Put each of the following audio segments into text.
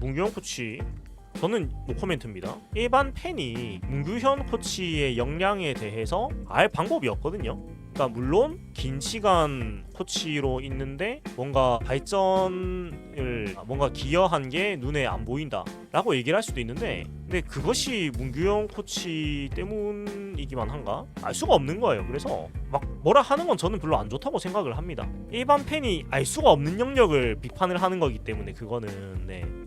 문규현 코치, 저는 노코멘트입니다. 일반 팬이 문규현 코치의 역량에 대해서 알 방법이 없거든요. 그러니까 물론 긴 시간 코치로 있는데 뭔가 발전을 뭔가 기여한 게 눈에 안 보인다 라고 얘기를 할 수도 있는데, 근데 그것이 문규현 코치 때문이기만 한가? 알 수가 없는 거예요. 그래서 막 뭐라 하는 건 저는 별로 안 좋다고 생각을 합니다. 일반 팬이 알 수가 없는 영역을 비판을 하는 거기 때문에 그거는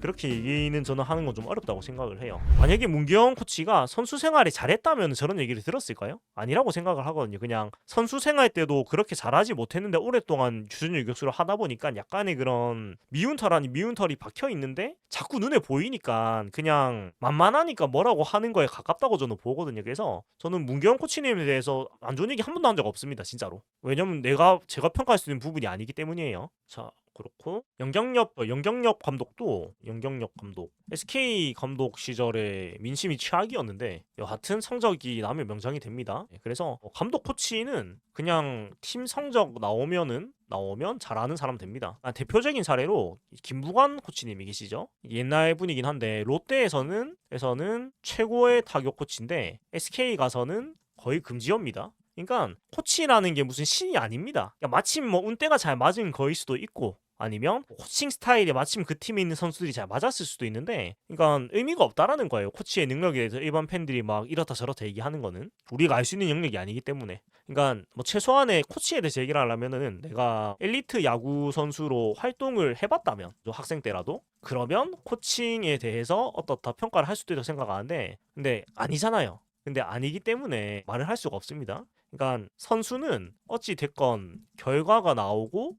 그렇게 얘기는 저는 하는 건 좀 어렵다고 생각을 해요. 만약에 문규현 코치가 선수 생활에 잘했다면 저런 얘기를 들었을까요? 아니라고 생각을 하거든요. 그냥 선수 생활 때도 그렇게 잘하지 못했는데 오랫동안 주전 유격수를 하다 보니까 약간의 그런 미운 털 아닌 미운 털이 박혀 있는데 자꾸 눈에 보이니까 그냥 만만하니까 뭐라고 하는 거에 가깝다고 저는 보거든요. 그래서 저는 문규현 코치님에 대해서 안 좋은 얘기 한 번도 한 적 없습니다, 진짜로. 왜냐면 제가 평가할 수 있는 부분이 아니기 때문이에요. 자, 그렇고 영경엽 감독도 영경엽 감독 SK 감독 시절에 민심이 최악이었는데 여하튼 성적이 나오면 명장이 됩니다. 그래서 감독 코치는 그냥 팀 성적 나오면 잘하는 사람 됩니다. 대표적인 사례로 김부관 코치님이 계시죠. 옛날 분이긴 한데 롯데에서는 최고의 타격 코치인데 SK 가서는 거의 금지어입니다. 그러니까 코치라는 게 무슨 신이 아닙니다. 그러니까 마침 뭐 운때가 잘 맞은 거일 수도 있고 아니면 코칭 스타일에 마침 그 팀에 있는 선수들이 잘 맞았을 수도 있는데, 그러니까 의미가 없다라는 거예요. 코치의 능력에 대해서 일반 팬들이 막 이렇다 저렇다 얘기하는 거는 우리가 알 수 있는 영역이 아니기 때문에. 그러니까 뭐 최소한의 코치에 대해서 얘기를 하려면은 내가 엘리트 야구 선수로 활동을 해봤다면, 학생 때라도, 그러면 코칭에 대해서 어떻다 평가를 할 수도 있다고 생각하는데, 근데 아니잖아요. 근데 아니기 때문에 말을 할 수가 없습니다. 그러니까 선수는 어찌 됐건 결과가 나오고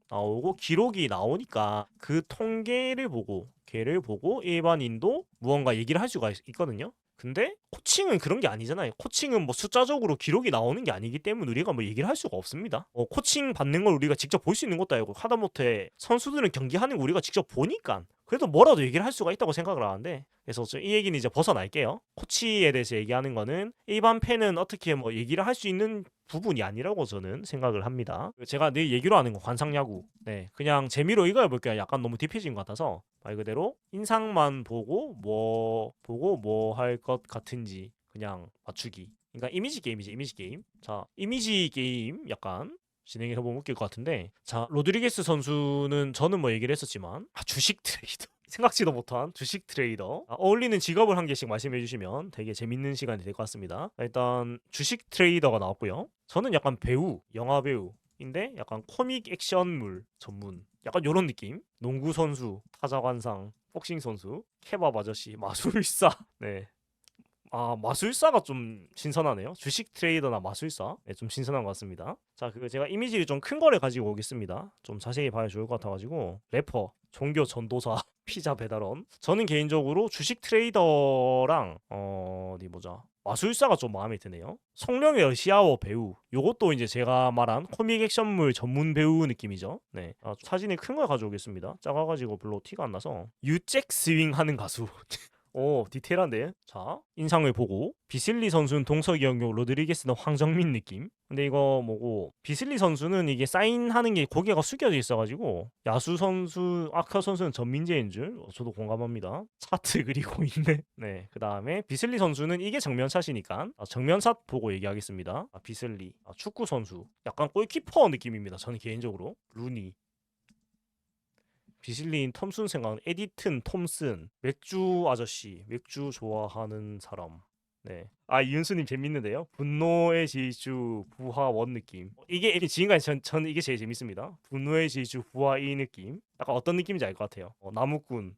기록이 나오니까 그 통계를 보고 걔를 보고 일반인도 무언가 얘기를 할 수가 있거든요. 근데 코칭은 그런 게 아니잖아요. 코칭은 뭐 숫자적으로 기록이 나오는 게 아니기 때문에 우리가 뭐 얘기를 할 수가 없습니다. 코칭 받는 걸 우리가 직접 볼 수 있는 것도 아니고, 하다못해 선수들은 경기하는 거 우리가 직접 보니까 그래도 뭐라도 얘기를 할 수가 있다고 생각을 하는데, 그래서 이 얘기는 이제 벗어날게요. 코치에 대해서 얘기하는 거는 일반 팬은 어떻게 뭐 얘기를 할 수 있는 부분이 아니라고 저는 생각을 합니다. 제가 늘 얘기로 하는 거 관상야구. 그냥 재미로 읽어볼게요. 약간 너무 딥해진 것 같아서 말 그대로 인상만 보고 뭐 할 것 같은지 그냥 맞추기. 그러니까 이미지 게임이지, 이미지 게임. 자, 이미지 게임 약간 진행해보면 웃길 것 같은데, 자, 로드리게스 선수는 저는 뭐 얘기를 했었지만 주식 트레이더 생각지도 못한 주식 트레이더, 어울리는 직업을 한 개씩 말씀해 주시면 되게 재밌는 시간이 될 것 같습니다. 일단 주식 트레이더가 나왔고요. 저는 약간 배우, 영화 배우인데 약간 코믹 액션물 전문, 약간 요런 느낌. 농구 선수, 타자 관상, 복싱 선수, 케밥 아저씨, 마술사. 마술사가 좀 신선하네요. 주식 트레이더나 마술사, 좀 신선한 것 같습니다. 자, 제가 이미지를 좀 큰 거를 가지고 오겠습니다. 좀 자세히 봐야 좋을 것 같아가지고. 래퍼, 종교 전도사, 피자 배달원. 저는 개인적으로 주식 트레이더랑 어디 보자, 마술사가 좀 마음에 드네요. 성령의 러시아어 배우, 요것도 이제 제가 말한 코믹 액션물 전문 배우 느낌이죠. 사진을 큰 걸 가져오겠습니다. 작아가지고 별로 티가 안 나서. 유잭 스윙 하는 가수. 오, 디테일한데. 자, 인상을 보고 비슬리 선수는 동석이 형용, 로드리게스는 황정민 느낌. 근데 이거 뭐고, 비슬리 선수는 이게 사인하는 게 고개가 숙여져 있어가지고 야수 선수, 아카 선수는 전민재인 줄. 저도 공감합니다. 차트 그리고 있네. 그 다음에 비슬리 선수는 이게 정면샷이니까 정면샷 보고 얘기하겠습니다. 비슬리, 축구 선수, 약간 골키퍼 느낌입니다. 저는 개인적으로 루니. 비슬린 톰슨 생각, 에디튼 톰슨, 맥주 아저씨, 맥주 좋아하는 사람. 이윤수님 재밌는데요. 분노의 질주 부하원 느낌. 이게 지금까지 저는 이게 제일 재밌습니다. 분노의 질주 부하 이 느낌. 약간 어떤 느낌인지 알 것 같아요. 나무꾼,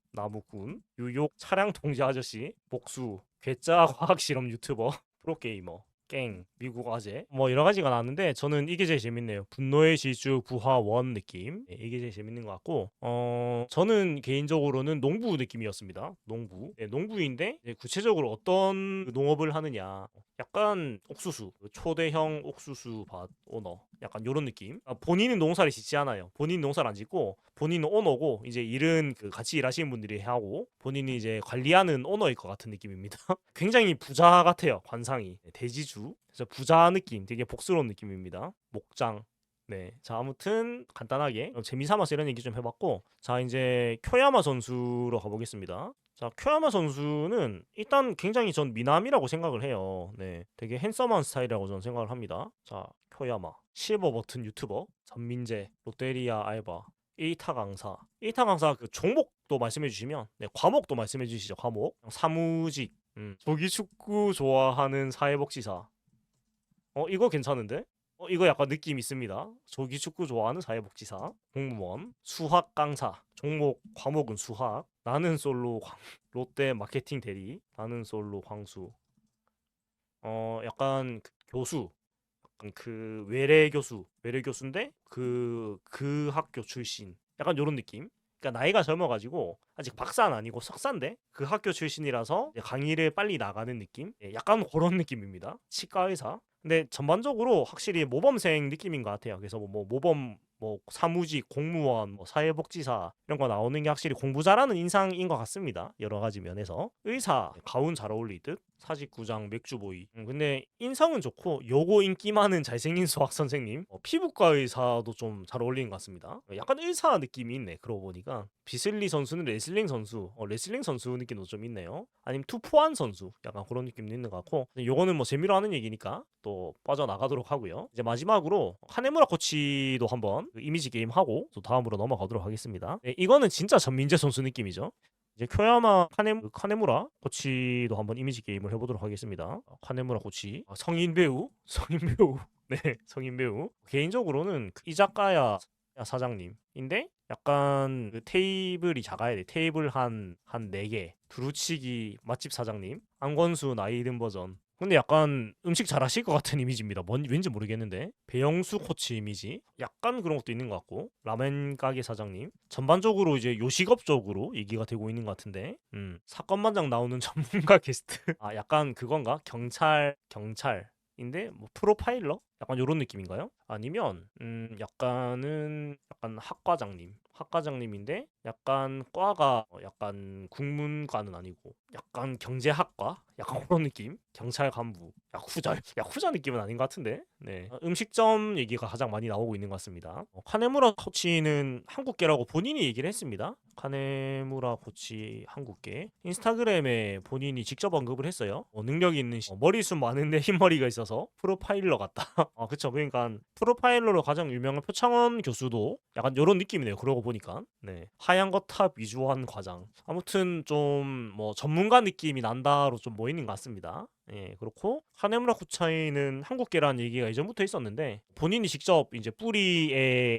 유욕 차량 통제 아저씨, 복수, 괴짜 과학 실험 유튜버, 프로게이머, 깽, 미국 아재, 뭐 여러 가지가 나왔는데 저는 이게 제일 재밌네요. 분노의 질주 부하원 느낌. 이게 제일 재밌는 것 같고, 저는 개인적으로는 농부 느낌이었습니다. 농부인데 구체적으로 어떤 농업을 하느냐, 약간 옥수수, 초대형 옥수수 밭 오너, 약간 요런 느낌. 본인은 농사를 짓지 않아요. 본인 농사를 안 짓고 본인은 오너고, 이제 일은 같이 일하시는 분들이 하고 본인이 이제 관리하는 오너일 것 같은 느낌입니다. 굉장히 부자 같아요, 관상이. 대지주. 그래서 부자 느낌, 되게 복스러운 느낌입니다. 목장. 자, 아무튼 간단하게 재미삼아서 이런 얘기 좀 해봤고, 자, 이제 쿄야마 선수로 가보겠습니다. 자, 쿄야마 선수는 일단 굉장히 전 미남이라고 생각을 해요. 네, 되게 핸섬한 스타일이라고 저는 생각을 합니다. 자, 쿄야마 실버 버튼 유튜버 전민재 롯데리아 알바 1타 강사 1타 강사 그 종목도 말씀해 주시면 네, 과목도 말씀해 주시죠. 과목 사무직 조기 축구 좋아하는 사회복지사 이거 괜찮은데? 이거 약간 느낌 있습니다. 조기 축구 좋아하는 사회복지사, 공무원, 수학 강사, 종목 과목은 수학, 나는 솔로 롯데 마케팅 대리, 나는 솔로 광수. 약간 그 교수, 약간 그 외래 교수인데 그 학교 출신. 약간 요런 느낌. 그러니까 나이가 젊어가지고 아직 박사는 아니고 석사인데 그 학교 출신이라서 이제 강의를 빨리 나가는 느낌? 예, 약간 그런 느낌입니다. 치과 의사. 근데 전반적으로 확실히 모범생 느낌인 것 같아요. 그래서 뭐 모범 뭐 사무직, 공무원, 뭐 사회복지사 이런 거 나오는 게 확실히 공부 잘하는 인상인 것 같습니다. 여러 가지 면에서 의사 가운 잘 어울리듯 사직구장 맥주보이. 근데 인성은 좋고 요거 인기 많은 잘생긴 수학 선생님, 피부과 의사도 좀 잘 어울리는 것 같습니다. 약간 의사 느낌이 있네. 그러고 보니까 비슬리 선수는 레슬링 선수, 레슬링 선수 느낌도 좀 있네요. 아니면 투포한 선수, 약간 그런 느낌도 있는 것 같고. 요거는 뭐 재미로 하는 얘기니까 또 빠져나가도록 하고요. 이제 마지막으로 카네무라 코치도 한번 그 이미지 게임 하고 또 다음으로 넘어가도록 하겠습니다. 네, 이거는 진짜 전민재 선수 느낌이죠. 이제 쿄야마 카네무라 코치도 한번 이미지 게임을 해보도록 하겠습니다. 카네무라 코치 성인 배우 성인 배우 네 성인 배우 개인적으로는 그 이자카야 사장님인데 약간 그 테이블이 작아야 돼. 테이블 한 4개 두루치기 맛집 사장님 안건수 나이 든 버전. 근데 약간 음식 잘하실 것 같은 이미지입니다. 왠지 모르겠는데 배영수 코치 이미지 약간 그런 것도 있는 것 같고 라멘 가게 사장님 전반적으로 이제 요식업 쪽으로 얘기가 되고 있는 것 같은데 사건반장 나오는 전문가 게스트 약간 그건가 경찰인데 뭐 프로파일러 약간 요런 느낌인가요? 아니면 약간 학과장님인데 약간 과가 약간 국문과는 아니고 약간 경제학과 약간 그런 느낌 경찰 간부 야쿠자 느낌은 아닌 것 같은데 네 음식점 얘기가 가장 많이 나오고 있는 것 같습니다. 카네무라 코치는 한국계라고 본인이 얘기를 했습니다. 카네무라 코치 한국계 인스타그램에 본인이 직접 언급을 했어요. 능력이 있는 머리숱 많은데 흰머리가 있어서 프로파일러 같다. 그쵸. 그러니까 프로파일러로 가장 유명한 표창원 교수도 약간 요런 느낌이네요. 그러고 보니까 네 하얀 거탑 위주한 과장 아무튼 좀 뭐 전문가 느낌이 난다로 좀 보이는 것 같습니다. 예, 그렇고 카네무라 쿠차이는 한국계라는 얘기가 이전부터 있었는데 본인이 직접 이제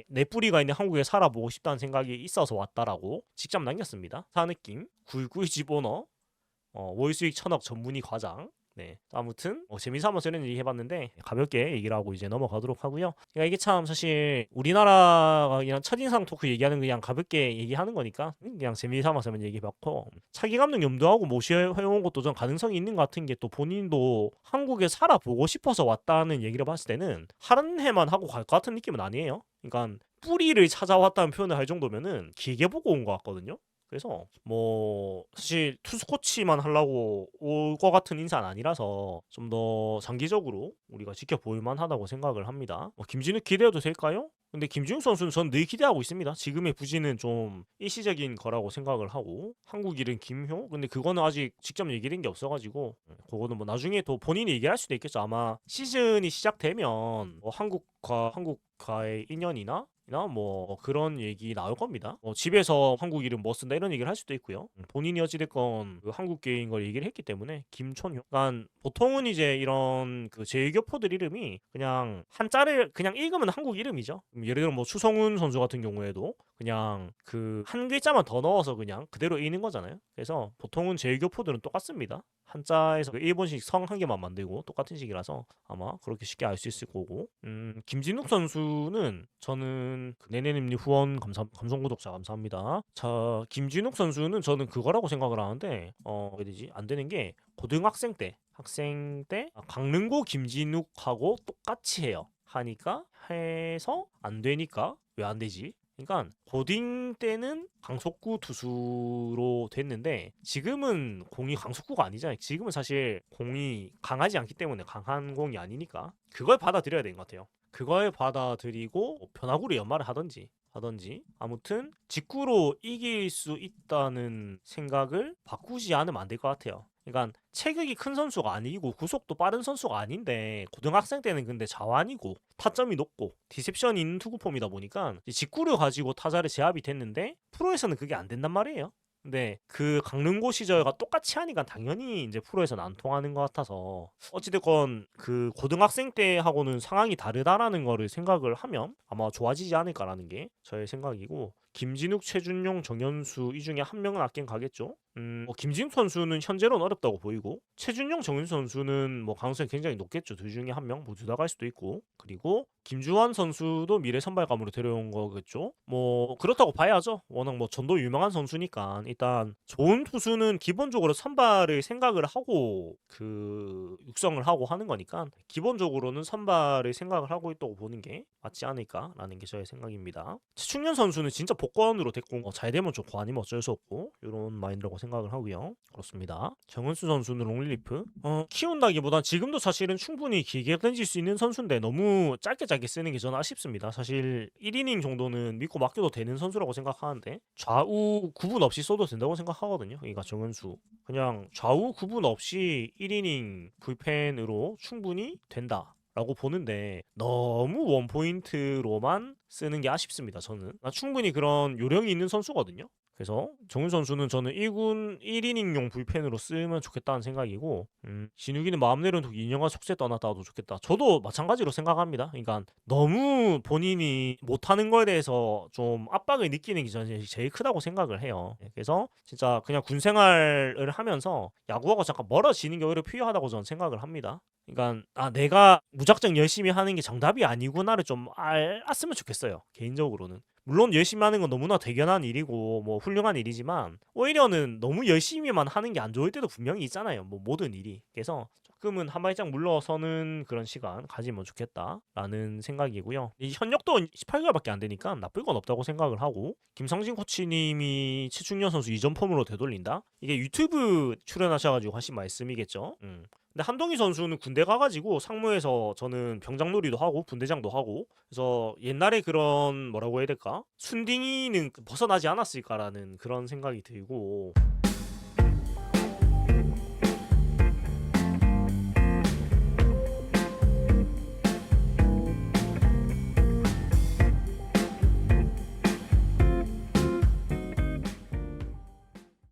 내 뿌리가 있는 한국에 살아보고 싶다는 생각이 있어서 왔다라고 직접 남겼습니다. 사 느낌 굴구이 집오너 월 수익 1,000억 전문의 과장. 네. 아무튼 재미삼아서 이런 얘기 해봤는데 가볍게 얘기를 하고 이제 넘어가도록 하고요. 그러니까 이게 참 사실 우리나라가 그냥 첫인상 토크 얘기하는 그냥 가볍게 얘기하는 거니까 그냥 재미삼아서만 얘기해봤고 차기 감독 염두하고 모셔해온 것도 좀 가능성이 있는 것 같은 게 또 본인도 한국에 살아보고 싶어서 왔다는 얘기를 봤을 때는 한 해만 하고 갈 것 같은 느낌은 아니에요. 그러니까 뿌리를 찾아왔다는 표현을 할 정도면은 길게 보고 온 것 같거든요. 그래서 뭐 사실 투수 코치만 하려고 올 것 같은 인사는 아니라서 좀 더 장기적으로 우리가 지켜볼 만하다고 생각을 합니다. 김진욱 기대해도 될까요? 근데 김진욱 선수는 전 늘 기대하고 있습니다. 지금의 부진은 좀 일시적인 거라고 생각을 하고 한국 이름 김효? 근데 그거는 아직 직접 얘기된 게 없어가지고 그거는 뭐 나중에 또 본인이 얘기할 수도 있겠죠. 아마 시즌이 시작되면 뭐 한국과의 인연이나 뭐 그런 얘기 나올 겁니다. 집에서 한국 이름 뭐 쓴다 이런 얘기를 할 수도 있고요. 본인이 어찌됐건 그 한국계인 걸 얘기를 했기 때문에 김촌효. 그러니까 보통은 이제 이런 그 제2교포들 이름이 그냥 한자를 그냥 읽으면 한국 이름이죠. 예를 들어 뭐 추성훈 선수 같은 경우에도 그냥 그 한 글자만 더 넣어서 그냥 그대로 읽는 거잖아요. 그래서 보통은 제2교포들은 똑같습니다. 한자에서 그 일본식 성 한 개만 만들고 똑같은 식이라서 아마 그렇게 쉽게 알 수 있을 거고. 김진욱 선수는 저는 그 네네님님 후원 감성 구독자 감사합니다. 자, 김진욱 선수는 저는 그거라고 생각을 하는데 어떻게 되지? 안 되는 게 고등학생 때 강릉고 김진욱하고 똑같이 해요. 하니까 해서 안 되니까 왜 안 되지? 그러니까 고딩 때는 강속구 투수로 됐는데 지금은 공이 강속구가 아니잖아요. 지금은 사실 공이 강하지 않기 때문에 강한 공이 아니니까 그걸 받아들여야 되는 것 같아요. 그걸 받아들이고 변화구로 연말을 하든지 하던지 아무튼 직구로 이길 수 있다는 생각을 바꾸지 않으면 안 될 것 같아요. 그러니까 체격이 큰 선수가 아니고 구속도 빠른 선수가 아닌데 고등학생 때는 근데 자완이고 타점이 높고 디셉션이 있는 투구폼이다 보니까 직구를 가지고 타자를 제압이 됐는데 프로에서는 그게 안 된단 말이에요. 근데 그 강릉고 시절과 똑같이 하니까 당연히 이제 프로에서는 안 통하는 것 같아서 어찌됐건 그 고등학생 때하고는 상황이 다르다라는 거를 생각을 하면 아마 좋아지지 않을까라는 게 저의 생각이고 김진욱, 최준용, 정현수 이 중에 한 명은 아낀 가겠죠. 김진욱 선수는 현재로는 어렵다고 보이고 최준용, 정현수 선수는 뭐 가능성이 굉장히 높겠죠. 둘 중에 한 명 모두 나갈 수도 있고 그리고 김주환 선수도 미래 선발감으로 데려온 거겠죠. 뭐 그렇다고 봐야죠. 워낙 뭐 전도 유명한 선수니까 일단 좋은 투수는 기본적으로 선발을 생각을 하고 그 육성을 하고 하는 거니까 기본적으로는 선발을 생각을 하고 있다고 보는 게 맞지 않을까라는 게 저의 생각입니다. 최충현 선수는 진짜 복권으로 됐고 잘 되면 좋고 아니면 어쩔 수 없고 이런 마인드라고 생각을 하고요. 그렇습니다. 정은수 선수는 롱리리프 키운다기보단 지금도 사실은 충분히 길게 던질 수 있는 선수인데 너무 짧게 쓰는 게 저는 아쉽습니다. 사실 1이닝 정도는 믿고 맡겨도 되는 선수라고 생각하는데 좌우 구분 없이 써도 된다고 생각하거든요. 그러니까 정은수 그냥 좌우 구분 없이 1이닝 불펜으로 충분히 된다. 라고 보는데 너무 원포인트로만 쓰는 게 아쉽습니다. 저는 충분히 그런 요령이 있는 선수거든요. 그래서 정훈 선수는 저는 1군 1이닝용 불펜으로 쓰면 좋겠다는 생각이고 진욱이는 마음대로 두고 2년간 속세 떠났다 도 좋겠다. 저도 마찬가지로 생각합니다. 그러니까 너무 본인이 못하는 거에 대해서 좀 압박을 느끼는 게 저는 제일 크다고 생각을 해요. 그래서 진짜 그냥 군 생활을 하면서 야구하고 잠깐 멀어지는 게 오히려 필요하다고 저는 생각을 합니다. 그러니까 내가 무작정 열심히 하는 게 정답이 아니구나를 좀 알았으면 좋겠어요. 개인적으로는. 물론 열심히 하는 건 너무나 대견한 일이고 뭐 훌륭한 일이지만 오히려는 너무 열심히만 하는 게 안 좋을 때도 분명히 있잖아요. 뭐 모든 일이. 그래서 조금은 한 발짝 물러서는 그런 시간 가지면 좋겠다라는 생각이고요. 이 현역도 18개월밖에 안 되니까 나쁠 건 없다고 생각을 하고 김성진 코치님이 최충현 선수 이전 폼으로 되돌린다? 이게 유튜브 출연하셔가지고 하신 말씀이겠죠. 근데 한동희 선수는 군대 가가지고 상무에서 저는 병장놀이도 하고 분대장도 하고 그래서 옛날에 그런 뭐라고 해야 될까? 순딩이는 벗어나지 않았을까라는 그런 생각이 들고